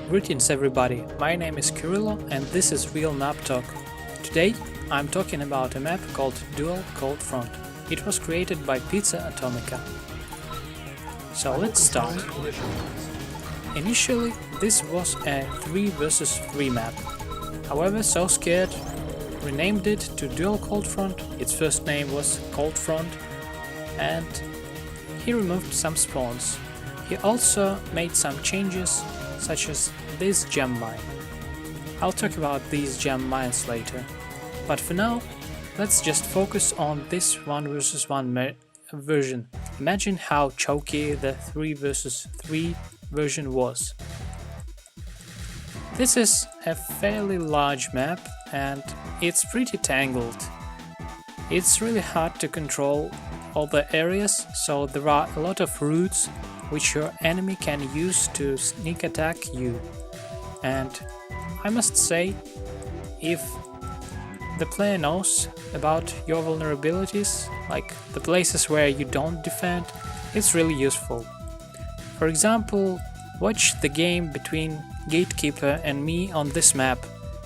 Greetings everybody, my name is Kirillo and this is Real Map Talk. Today I'm talking about a map called Dual Cold Front. It was created by Pizza Atomica. So let's start. Initially this was a 3 vs 3 map. However, So Scared renamed it to Dual Cold Front. Its first name was Cold Front and he removed some spawns. He also made some changes such as this gem mine. I'll talk about these gem mines later, but for now let's just focus on this 1 vs 1 version. Imagine how choky the 3 vs 3 version was. This is a fairly large map and it's pretty tangled. It's really hard to control all the areas, so there are a lot of routes which your enemy can use to sneak attack you. And I must say, if the player knows about your vulnerabilities, like the places where you don't defend, it's really useful. For example, watch the game between Gatekeeper and me on this map,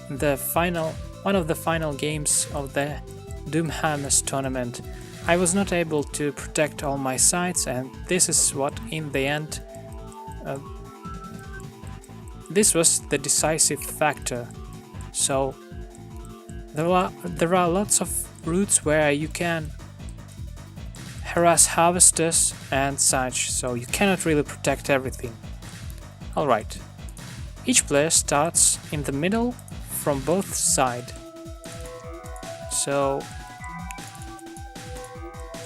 one of the final games of the Doomhammers tournament. I was not able to protect all my sites, and this is what in the end this was the decisive factor. So there are lots of routes where you can harass harvesters and such, so you cannot really protect everything. Alright, each player starts in the middle from both sides. So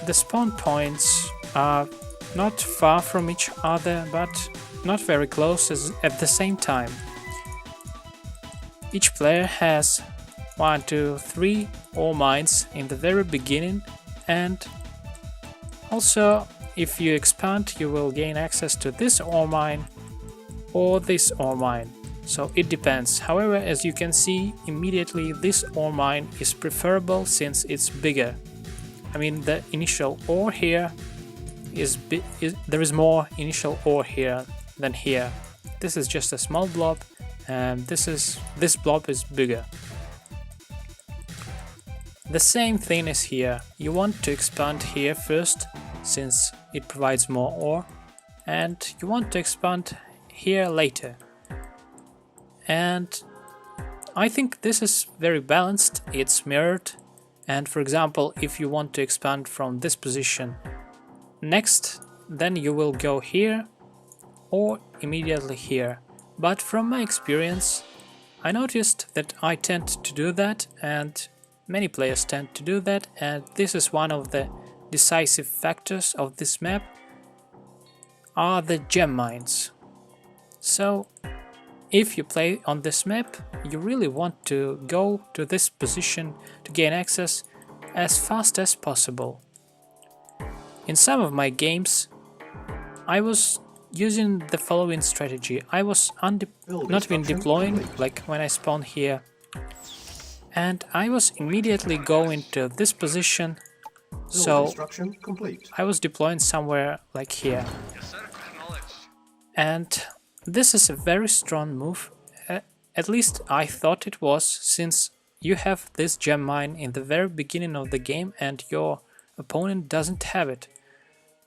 the spawn points are not far from each other, but not very close at the same time. Each player has 1, 2, 3 ore mines in the very beginning, and also if you expand you will gain access to this ore mine or this ore mine, so it depends. However, as you can see, immediately this ore mine is preferable since it's bigger. I mean, the initial ore here there is more initial ore here than here. This is just a small blob, and this blob is bigger. The same thing is here. You want to expand here first, since it provides more ore, and you want to expand here later. And I think this is very balanced, it's mirrored. And for example, if you want to expand from this position next, then you will go here or immediately here. But from my experience, I noticed that I tend to do that, and many players tend to do that, and this is one of the decisive factors of this map, are the gem mines. So if you play on this map, you really want to go to this position to gain access as fast as possible. In some of my games, I was using the following strategy. I was not even deploying, like when I spawn here, and I was immediately going to this position, so I was deploying somewhere like here. And this is a very strong move, at least I thought it was, since you have this gem mine in the very beginning of the game and your opponent doesn't have it.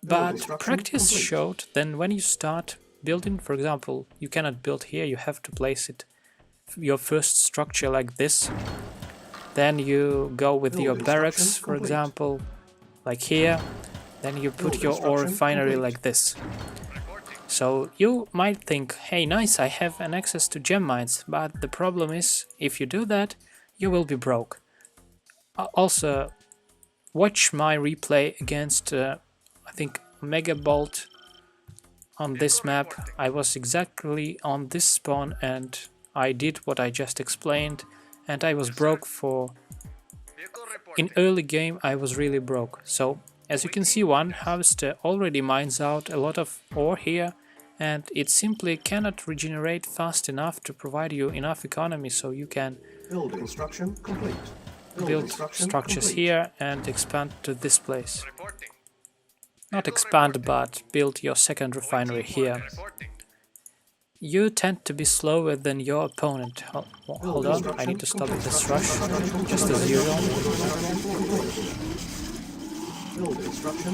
But practice showed that when you start building, for example, you cannot build here, you have to place your first structure like this. Then you go with your barracks, for example, like here. Then you put your ore refinery like this. So you might think, hey nice, I have an access to gem mines, but the problem is, if you do that, you will be broke. Also, watch my replay against, I think, Mega Bolt on this map. I was exactly on this spawn and I did what I just explained, and I was broke for... In early game I was really broke. So as you can see, one harvester already mines out a lot of ore here, and it simply cannot regenerate fast enough to provide you enough economy so you can build structures here and expand to this place. Not expand, but build your second refinery here. you tend to be slower than your opponent. Hold on, I need to stop this rush, just as usual.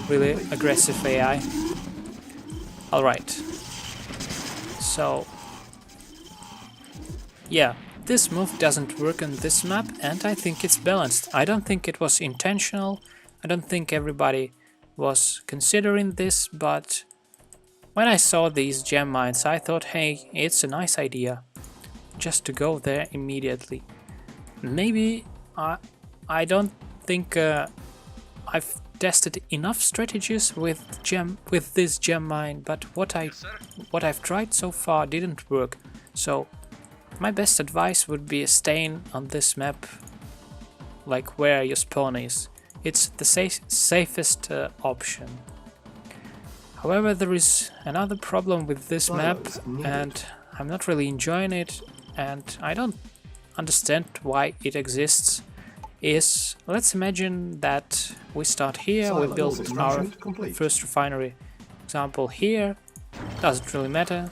Really aggressive AI. Alright. So, yeah, this move doesn't work on this map, and I think it's balanced. I don't think it was intentional, I don't think everybody was considering this, but when I saw these gem mines, I thought, hey, it's a nice idea just to go there immediately. Maybe I don't think I've tested enough strategies with this gem mine, but what I've tried so far didn't work. So my best advice would be staying on this map, like where your spawn is. It's the safest option. However, there is another problem with this map, and I'm not really enjoying it, and I don't understand why it exists. Let's imagine that we start here, we build our first refinery. Example here, doesn't really matter,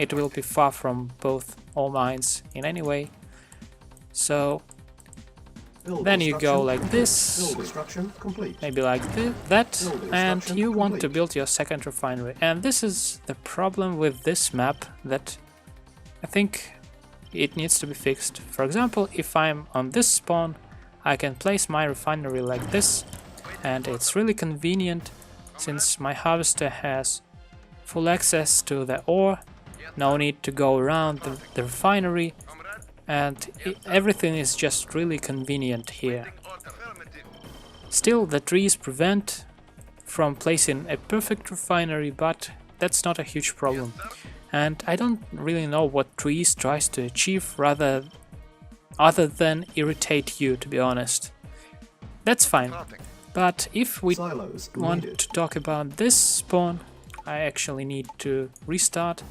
it will be far from both ore mines in any way. So then you go like this, maybe like that, and you want to build your second refinery. And this is the problem with this map, that I think it needs to be fixed. For example, if I'm on this spawn, I can place my refinery like this, and it's really convenient since my harvester has full access to the ore, no need to go around the refinery, and everything is just really convenient here. Still, the trees prevent from placing a perfect refinery, but that's not a huge problem. And I don't really know what trees tries to achieve other than irritate you, to be honest. That's fine. But if we want to talk about this spawn, I actually need to restart,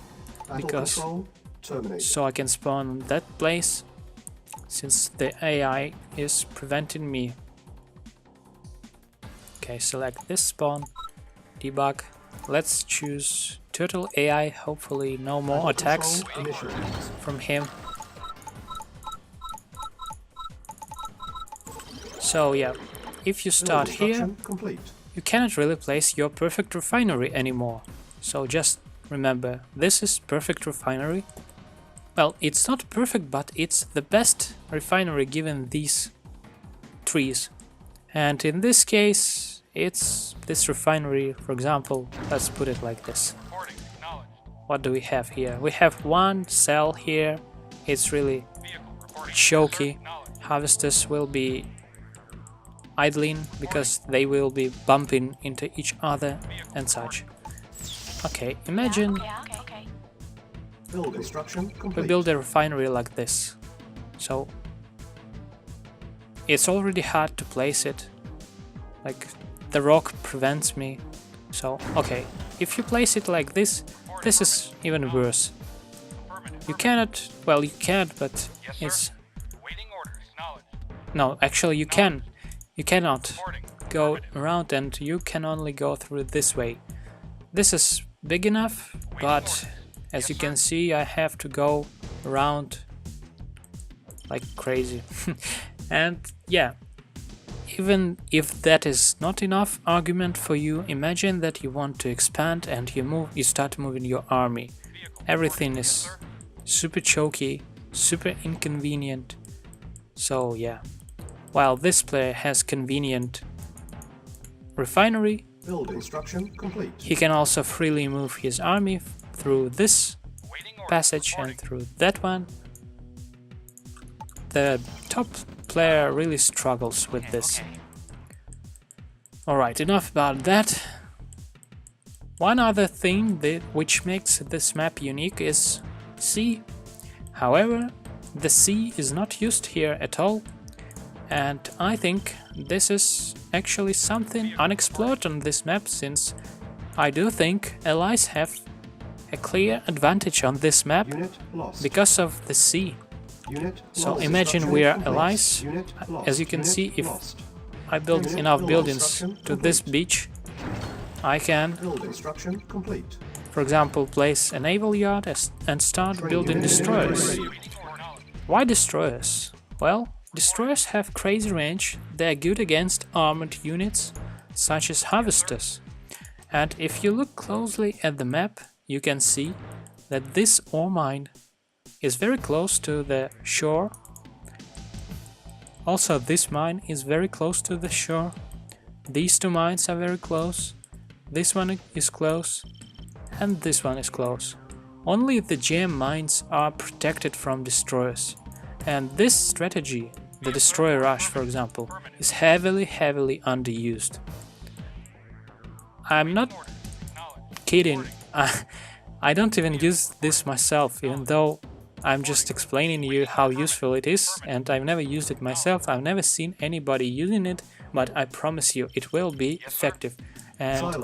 because so I can spawn that place, since the AI is preventing me. Okay, select this spawn, debug, let's choose Turtle AI, hopefully no more attacks from him. So yeah, if you start here, you cannot really place your perfect refinery anymore. So just remember, this is perfect refinery. Well, it's not perfect, but it's the best refinery given these trees. And in this case, it's this refinery, for example, let's put it like this. What do we have here? We have one cell here, it's really choky. Harvesters will be idling because they will be bumping into each other and such. Okay, imagine we build a refinery like this. So it's already hard to place it, like the rock prevents me. So okay, if you place it like this, this is even worse. You cannot, well, you can't, but it's... No, actually you can. You cannot go around, and you can only go through this way. This is big enough, but as you can see, I have to go around like crazy. And yeah, even if that is not enough argument for you, imagine that you want to expand and you start moving your army. Everything is super choky, super inconvenient. So yeah, while this player has convenient refinery, he can also freely move his army through this passage and through that one. The top player really struggles with this. Alright, enough about that. One other thing which makes this map unique is sea. However, the sea is not used here at all, and I think this is actually something unexplored on this map, since I do think allies have a clear advantage on this map because of the sea. So imagine we are allies. As you can see, if I build enough buildings to this beach, I can For example, place a naval yard and start building destroyers. Why destroyers? Well, destroyers have crazy range, they are good against armored units, such as harvesters. And if you look closely at the map, you can see that this ore mine is very close to the shore. Also, this mine is very close to the shore. These two mines are very close. This one is close. And this one is close. Only the gem mines are protected from destroyers. And this strategy, the destroyer rush for example, is heavily underused. I'm not kidding, I don't even use this myself, even though I'm just explaining you how useful it is, and I've never used it myself, I've never seen anybody using it, but I promise you it will be effective. And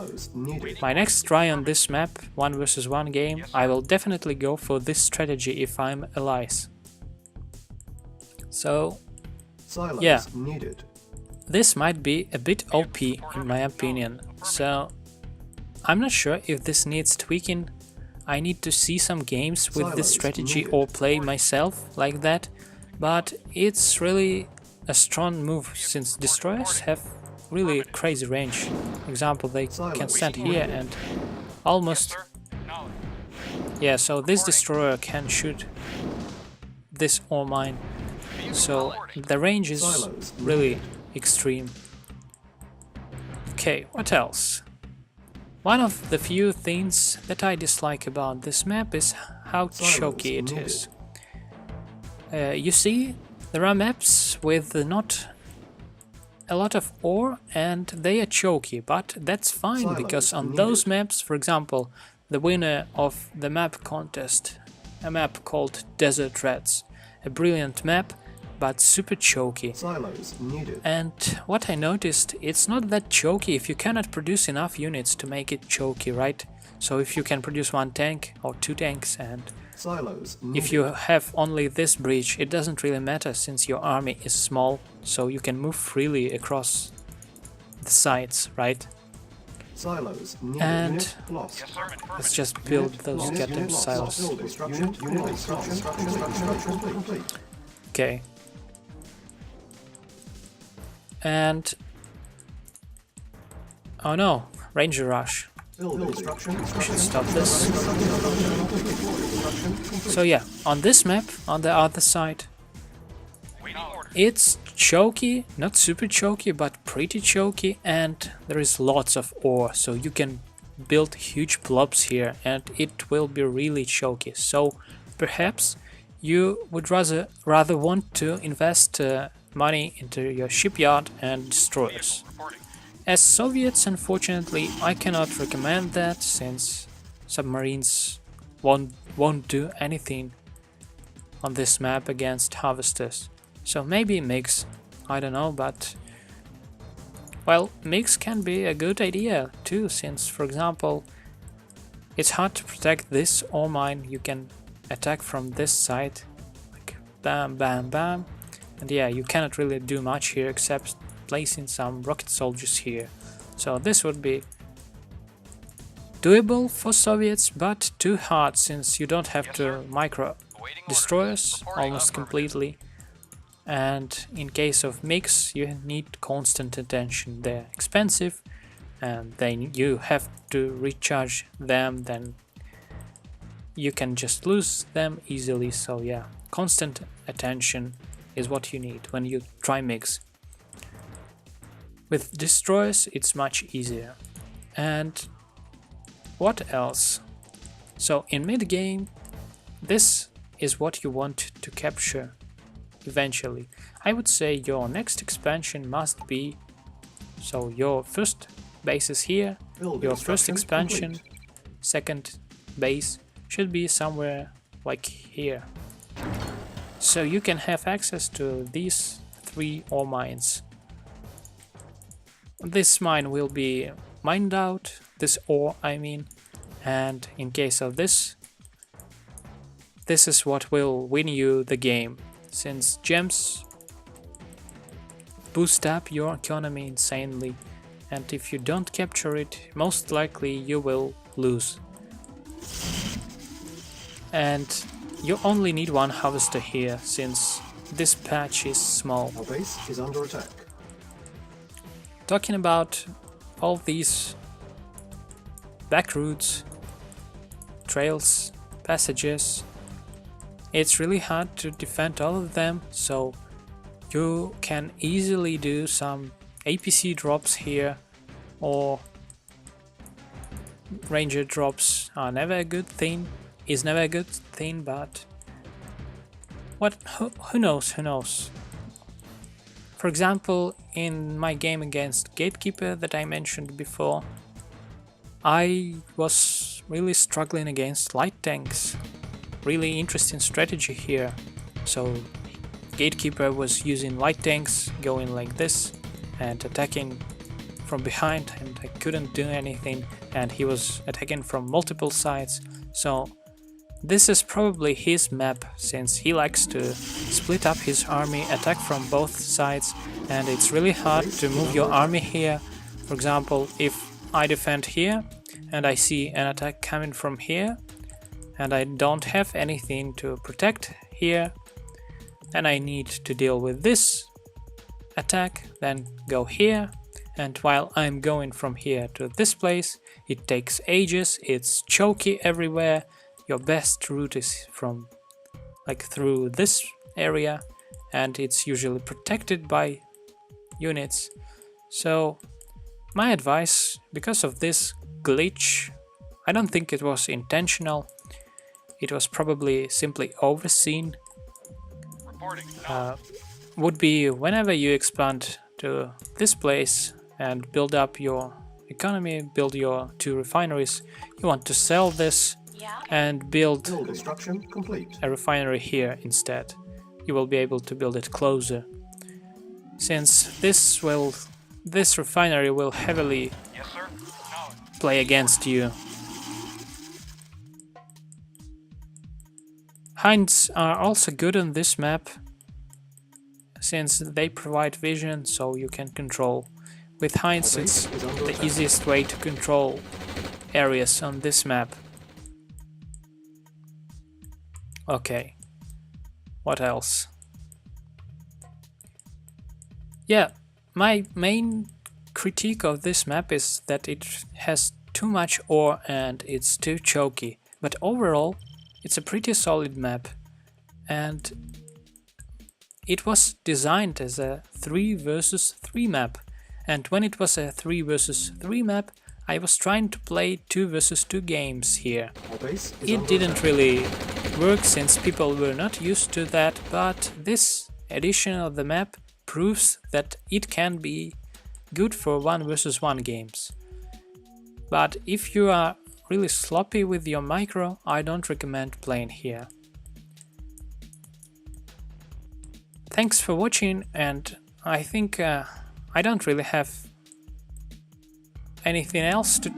my next try on this map, 1 vs 1 game, I will definitely go for this strategy if I'm allies. So, yeah, this might be a bit OP in my opinion, so I'm not sure if this needs tweaking. I need to see some games with this strategy or play myself like that, but it's really a strong move since destroyers have really crazy range. For example, they can stand here and almost... Yeah, so this destroyer can shoot this ore mine, so the range is really extreme. Okay, what else? One of the few things that I dislike about this map is how choky it is. You see, there are maps with not a lot of ore and they are choky, but that's fine because on those maps, for example, the winner of the map contest, a map called Desert Rats, a brilliant map, but super choky. And what I noticed, it's not that choky if you cannot produce enough units to make it choky, right? So if you can produce 1 tank or 2 tanks, and if you have only this bridge, it doesn't really matter since your army is small, so you can move freely across the sides, right? And let's just build those goddamn silos. Okay. And oh no, Ranger Rush. We should stop this. So yeah, on this map, on the other side, it's choky, not super choky, but pretty choky, and there is lots of ore, so you can build huge blobs here, and it will be really choky. So perhaps you would rather want to invest money into your shipyard and destroyers. As Soviets, unfortunately, I cannot recommend that, since submarines won't do anything on this map against harvesters. So maybe mix, I don't know, but... Well, mix can be a good idea too, since, for example, it's hard to protect this ore mine. You can attack from this side, like bam, bam, bam. And yeah, you cannot really do much here except placing some rocket soldiers here. So this would be doable for Soviets, but too hard since you don't have to micro destroyers almost completely. And in case of mix, you need constant attention. They're expensive, and then you have to recharge them, then you can just lose them easily. So yeah, constant attention is what you need when you try mix. With destroyers it's much easier. And what else? So in mid game, this is what you want to capture eventually. I would say your next expansion must be, so your first base is here, your first expansion, second base should be somewhere like here. So you can have access to these 3 ore mines. This mine will be mined out, this ore I mean, and in case of this is what will win you the game, since gems boost up your economy insanely, and if you don't capture it, most likely you will lose. and you only need one harvester here, since this patch is small. Our base is under attack. Talking about all these back routes, trails, passages, it's really hard to defend all of them, so you can easily do some APC drops here, or ranger drops are never a good thing, but who knows. For example, in my game against Gatekeeper that I mentioned before, I was really struggling against light tanks. Really interesting strategy here. So Gatekeeper was using light tanks, going like this and attacking from behind, and I couldn't do anything, and he was attacking from multiple sides. So this is probably his map, since he likes to split up his army, attack from both sides, and it's really hard to move your army here. For example, if I defend here and I see an attack coming from here and I don't have anything to protect here, then I need to deal with this attack, then go here, and while I'm going from here to this place, it takes ages, it's choky everywhere. Your best route is from through this area, and it's usually protected by units. So my advice, because of this glitch, I don't think it was intentional, it was probably simply overseen, would be whenever you expand to this place and build up your economy, build your 2 refineries, you want to sell this and build Construction complete. a refinery here instead. You will be able to build it closer, since this refinery will heavily play against you. Hinds are also good on this map, since they provide vision, so you can control. With Hinds, it's the easiest way to control areas on this map. Okay, what else? Yeah, my main critique of this map is that it has too much ore and it's too choky, but overall it's a pretty solid map, and it was designed as a 3 versus 3 map, and when it was a 3 versus 3 map, I was trying to play 2 versus 2 games here. It didn't really work, since people were not used to that, but this edition of the map proves that it can be good for 1 versus 1 games. But if you are really sloppy with your micro, I don't recommend playing here. Thanks for watching, and I think I don't really have anything else to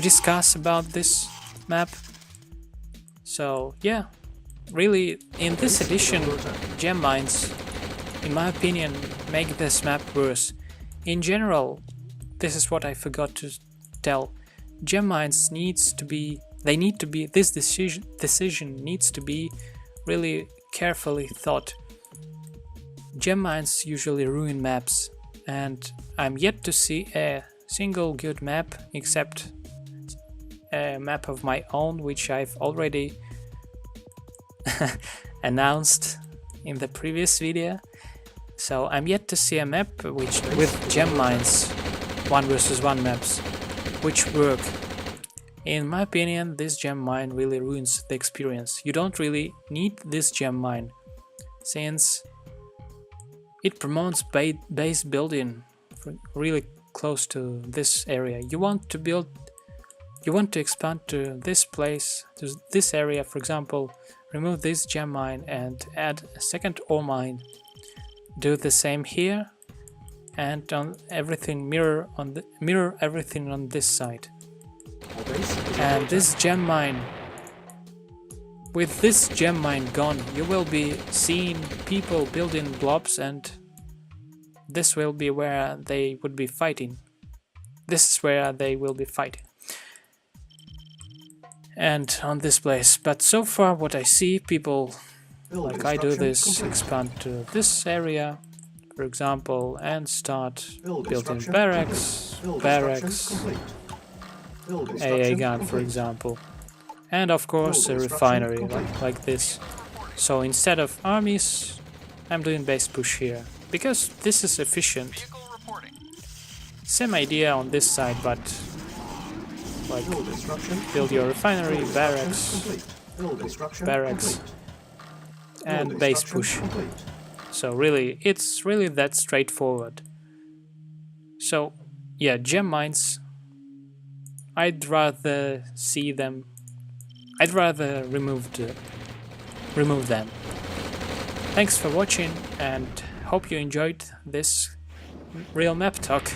discuss about this map. So yeah, really, in this edition, gem mines, in my opinion, make this map worse. In general, this is what I forgot to tell. Gem mines this decision needs to be really carefully thought. Gem mines usually ruin maps, and I'm yet to see a single good map, except a map of my own, which I've already announced in the previous video. So I'm yet to see a map with gem mines, 1 versus 1 maps, which work. In my opinion, this gem mine really ruins the experience. You don't really need this gem mine, since it promotes base building really close to this area. You want to expand to this place, to this area, for example, remove this gem mine and add a second ore mine. Do the same here, and on everything mirror everything on this side. And this gem mine, with this gem mine gone, you will be seeing people building blobs, and this will be where they would be fighting. This is where they will be fighting. and on this place. But so far what I see, people Build like I do instruction this, complete. expand to this area, for example, and start Build building instruction barracks, complete. Build barracks, instruction complete. Build AA instruction gun for complete. example, and of course Build a instruction refinery complete. like this. So instead of armies, I'm doing base push here, because this is efficient. Same idea on this side, but like Build instruction build your complete. refinery, Build barracks, instruction complete. Build instruction barracks, complete. and Build base instruction push. complete. So really, it's really that straightforward. So yeah, gem mines, I'd rather see them, I'd rather remove them. Thanks for watching and hope you enjoyed this real map talk.